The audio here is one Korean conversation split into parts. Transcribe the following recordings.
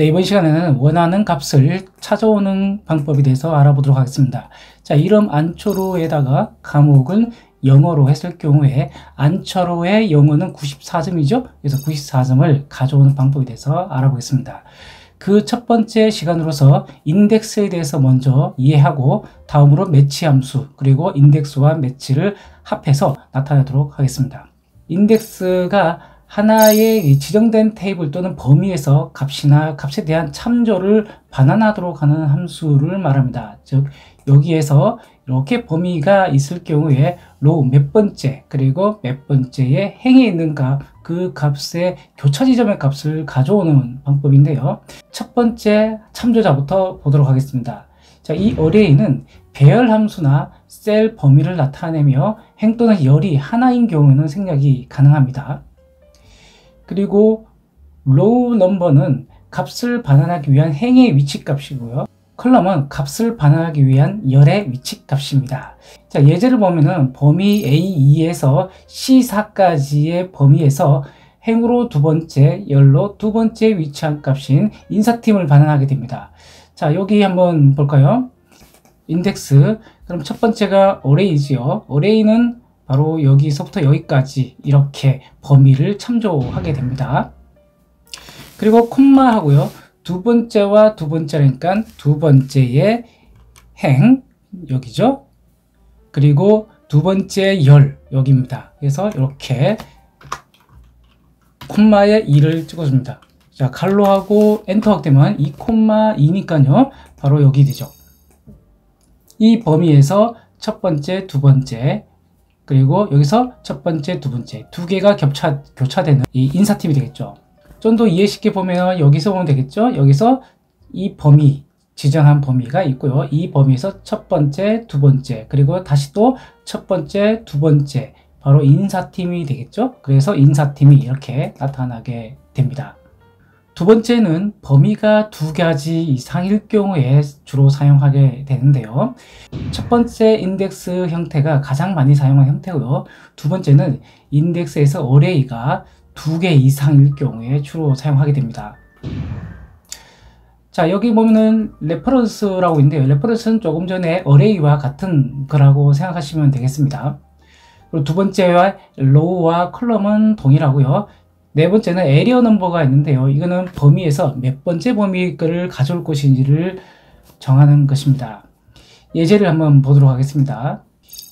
네, 이번 시간에는 원하는 값을 찾아오는 방법에 대해서 알아보도록 하겠습니다. 자, 이름 안초로에다가 과목은 영어로 했을 경우에 안초로의 영어는 94점이죠. 그래서 94점을 가져오는 방법에 대해서 알아보겠습니다. 그 첫 번째 시간으로서 인덱스에 대해서 먼저 이해하고 다음으로 매치 함수 그리고 인덱스와 매치를 합해서 나타내도록 하겠습니다. 인덱스가 하나의 지정된 테이블 또는 범위에서 값이나 값에 대한 참조를 반환하도록 하는 함수를 말합니다. 즉 여기에서 이렇게 범위가 있을 경우에 로우 몇 번째 그리고 몇 번째에 행에 있는 그 값의 교차 지점의 값을 가져오는 방법인데요. 첫 번째 참조자부터 보도록 하겠습니다. 자, 이 어레이는 배열 함수나 셀 범위를 나타내며 행 또는 열이 하나인 경우에는 생략이 가능합니다. 그리고 로우 넘버는 값을 반환하기 위한 행의 위치 값이고요. 컬럼은 값을 반환하기 위한 열의 위치 값입니다. 자, 예제를 보면은 범위 A2에서 C4까지의 범위에서 행으로 두 번째, 열로 두 번째 위치한 값인 인사팀을 반환하게 됩니다. 자, 여기 한번 볼까요? 인덱스. 그럼 첫 번째가 어레이지요. 어레이는 바로 여기서부터 여기까지 이렇게 범위를 참조하게 됩니다. 그리고 콤마 하고요. 두 번째와 두 번째니까 두 번째의 행 여기죠. 그리고 두 번째 열 여기입니다. 그래서 이렇게 콤마에 2를 찍어줍니다. 자, 갈로하고 엔터 되면 2,2니까요. 바로 여기 되죠. 이 범위에서 첫 번째, 두 번째 그리고 여기서 첫 번째, 두 번째 두 개가 교차되는 이 인사팀이 되겠죠. 좀 더 이해쉽게 보면 여기서 보면 되겠죠. 여기서 이 범위, 지정한 범위가 있고요. 이 범위에서 첫 번째, 두 번째 그리고 다시 또 첫 번째, 두 번째 바로 인사팀이 되겠죠. 그래서 인사팀이 이렇게 나타나게 됩니다. 두 번째는 범위가 두 가지 이상일 경우에 주로 사용하게 되는데요. 첫 번째 인덱스 형태가 가장 많이 사용하는 형태고요. 두 번째는 인덱스에서 어레이가 두 개 이상일 경우에 주로 사용하게 됩니다. 자, 여기 보면은 레퍼런스라고 있는데요. 레퍼런스는 조금 전에 어레이와 같은 거라고 생각하시면 되겠습니다. 그리고 두 번째와 로우와 컬럼은 동일하고요. 네 번째는 에리어 넘버가 있는데요. 이거는 범위에서 몇 번째 범위를 가져올 것인지를 정하는 것입니다. 예제를 한번 보도록 하겠습니다.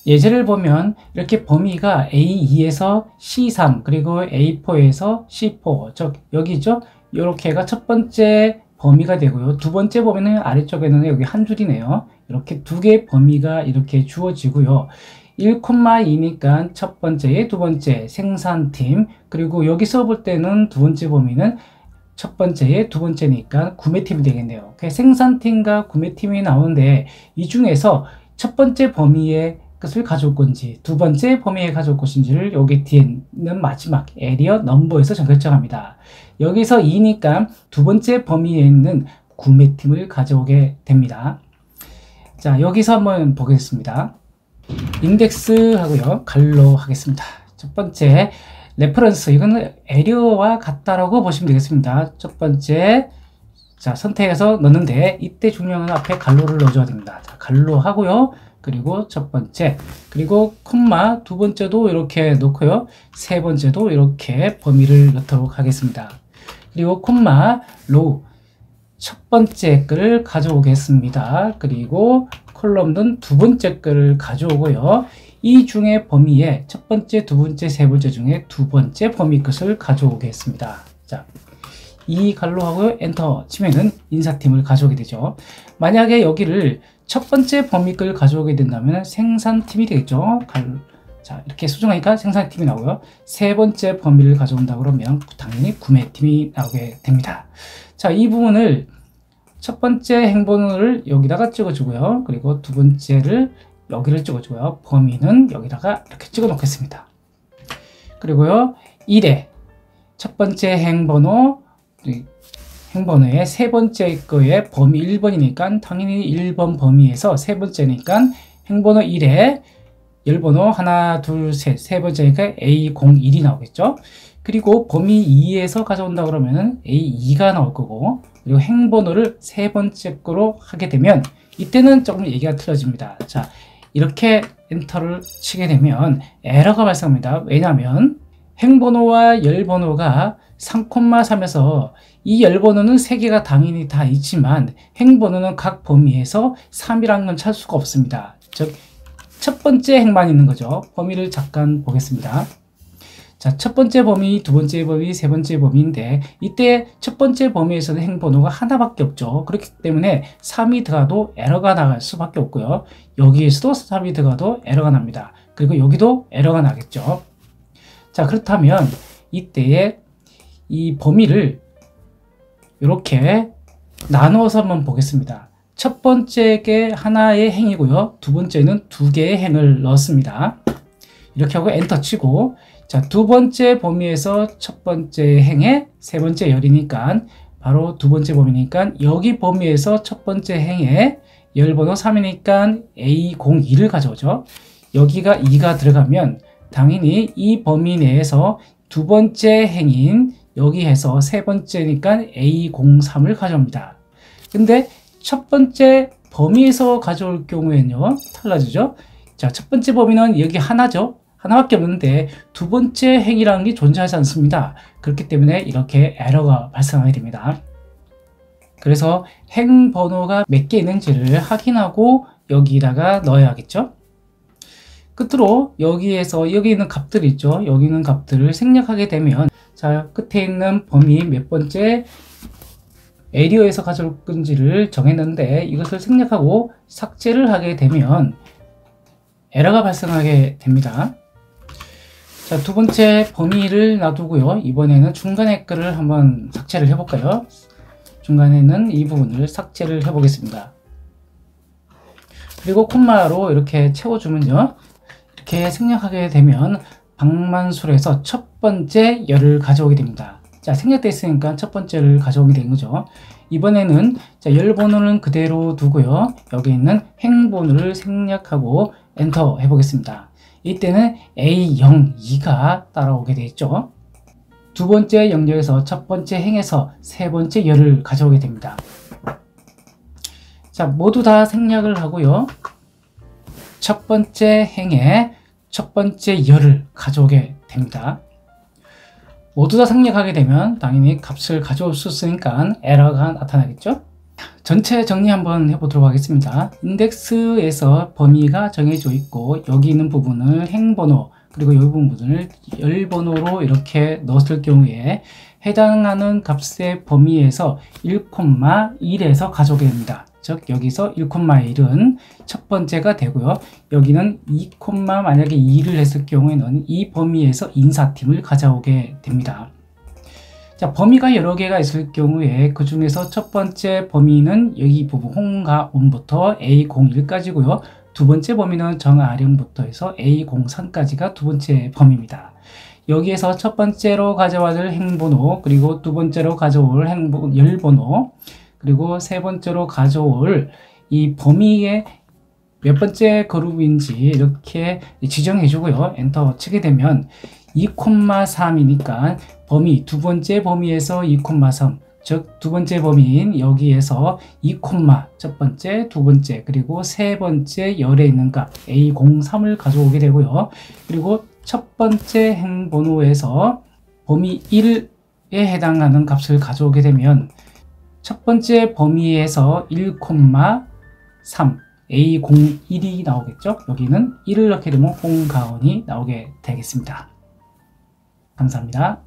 예제를 보면 이렇게 범위가 A2에서 C3 그리고 A4에서 C4 즉 여기죠. 이렇게가 첫 번째 범위가 되고요. 두 번째 범위는 아래쪽에는 여기 한 줄이네요. 이렇게 두 개의 범위가 이렇게 주어지고요. 1,2니까 첫 번째에 두 번째 생산팀 그리고 여기서 볼 때는 두 번째 범위는 첫 번째에 두 번째니까 구매팀이 되겠네요. 생산팀과 구매팀이 나오는데 이 중에서 첫 번째 범위의 것을 가져올 건지 두 번째 범위에 가져올 것인지를 여기 뒤에 있는 마지막 에리어 넘버에서 결정합니다. 여기서 2니까 두 번째 범위에 있는 구매팀을 가져오게 됩니다. 자, 여기서 한번 보겠습니다. 인덱스 하고요. 갈로 하겠습니다. 첫 번째 레퍼런스 이거는 에리어와 같다라고 보시면 되겠습니다. 첫 번째 자 선택해서 넣는데 이때 중요한 건 앞에 갈로를 넣어줘야 됩니다. 자, 갈로 하고요. 그리고 첫 번째 그리고 콤마 두 번째도 이렇게 놓고요. 세 번째도 이렇게 범위를 넣도록 하겠습니다. 그리고 콤마 로우 첫 번째 글을 가져오겠습니다. 그리고 컬럼은 두 번째 글을 가져오고요. 이 중에 범위에 첫 번째, 두 번째, 세 번째 중에 두 번째 범위 것을 가져오겠습니다. 자, 이 갈로 하고 엔터 치면은 인사팀을 가져오게 되죠. 만약에 여기를 첫 번째 범위 것을 가져오게 된다면 생산팀이 되겠죠. 자, 이렇게 수정하니까 생산팀이 나오고요. 세 번째 범위를 가져온다 그러면 당연히 구매팀이 나오게 됩니다. 자, 이 부분을 첫 번째 행번호를 여기다가 찍어주고요. 그리고 두 번째를 여기를 찍어주고요. 범위는 여기다가 이렇게 찍어 놓겠습니다. 그리고요. 1에 첫 번째 행번호의 세 번째 거에 범위 1번이니까 당연히 1번 범위에서 세 번째니까 행번호 1에 열번호 하나, 둘, 셋, 세 번째니까 A01이 나오겠죠. 그리고 범위 2에서 가져온다 그러면 A2가 나올 거고, 그리고 행번호를 세 번째 거로 하게 되면 이때는 조금 얘기가 틀어집니다. 자, 이렇게 엔터를 치게 되면 에러가 발생합니다. 왜냐하면 행번호와 열번호가 3,3에서 이 열번호는 3개가 당연히 다 있지만 행번호는 각 범위에서 3이라는 건 찾을 수가 없습니다. 즉, 첫 번째 행만 있는 거죠. 범위를 잠깐 보겠습니다. 자, 첫 번째 범위, 두 번째 범위, 세 번째 범위인데 이때 첫 번째 범위에서는 행번호가 하나밖에 없죠. 그렇기 때문에 3이 들어가도 에러가 나갈 수밖에 없고요. 여기에서도 3이 들어가도 에러가 납니다. 그리고 여기도 에러가 나겠죠. 자, 그렇다면 이때에 이 범위를 이렇게 나누어서 한번 보겠습니다. 첫 번째게 하나의 행이고요. 두 번째는 2개의 행을 넣었습니다. 이렇게 하고 엔터 치고, 자, 두 번째 범위에서 첫 번째 행에 세 번째 열이니까 바로 두 번째 범위니까 여기 범위에서 첫 번째 행에 열번호 3이니까 A02를 가져오죠. 여기가 2가 들어가면 당연히 이 범위 내에서 두 번째 행인 여기에서 세 번째니까 A03을 가져옵니다. 근데 첫 번째 범위에서 가져올 경우에는요, 달라지죠. 자, 첫 번째 범위는 여기 하나죠. 하나밖에 없는데 두 번째 행이라는 게 존재하지 않습니다. 그렇기 때문에 이렇게 에러가 발생하게 됩니다. 그래서 행 번호가 몇 개 있는지를 확인하고 여기다가 넣어야겠죠. 끝으로 여기에서 여기 있는 값들이 있죠. 여기 있는 값들을 생략하게 되면, 자, 끝에 있는 범위 몇 번째 에리어에서 가져올 건지를 정했는데 이것을 생략하고 삭제를 하게 되면 에러가 발생하게 됩니다. 자, 두 번째 범위를 놔두고요. 이번에는 중간에 거를 한번 삭제를 해볼까요? 중간에 있는 이 부분을 삭제를 해보겠습니다. 그리고 콤마로 이렇게 채워주면요, 이렇게 생략하게 되면 방만술에서 첫 번째 열을 가져오게 됩니다. 자, 생략되어 있으니까 첫 번째를 가져오게 된 거죠. 이번에는 자, 열 번호는 그대로 두고요. 여기 있는 행 번호를 생략하고 엔터 해보겠습니다. 이때는 A02가 따라오게 되겠죠. 두 번째 영역에서 첫 번째 행에서 세 번째 열을 가져오게 됩니다. 자, 모두 다 생략을 하고요. 첫 번째 행에 첫 번째 열을 가져오게 됩니다. 모두 다 생략하게 되면 당연히 값을 가져올 수 있으니까 에러가 나타나겠죠. 전체 정리 한번 해보도록 하겠습니다. 인덱스에서 범위가 정해져 있고 여기 있는 부분을 행번호 그리고 이 부분을 열번호로 이렇게 넣었을 경우에 해당하는 값의 범위에서 1,1에서 가져오게 됩니다. 즉 여기서 1,1은 첫 번째가 되고요. 여기는 2, 만약에 2를 했을 경우에는 이 범위에서 인사팀을 가져오게 됩니다. 자, 범위가 여러 개가 있을 경우에 그 중에서 첫 번째 범위는 여기 부분 홍가온부터 A01까지고요. 두 번째 범위는 정아령부터 해서 A03까지가 두 번째 범위입니다. 여기에서 첫 번째로 가져와줄 행번호, 그리고 두 번째로 가져올 열번호, 그리고 세 번째로 가져올 이 범위의 몇 번째 그룹인지 이렇게 지정해 주고요. 엔터 치게 되면 2,3이니까 범위, 두 번째 범위에서 2,3, 즉 두 번째 범위인 여기에서 2, 첫 번째, 두 번째, 그리고 세 번째 열에 있는 값 A03을 가져오게 되고요. 그리고 첫 번째 행번호에서 범위 1에 해당하는 값을 가져오게 되면 첫 번째 범위에서 1,3 A01이 나오겠죠. 여기는 1을 넣게 되면 홍가온이 나오게 되겠습니다. 감사합니다.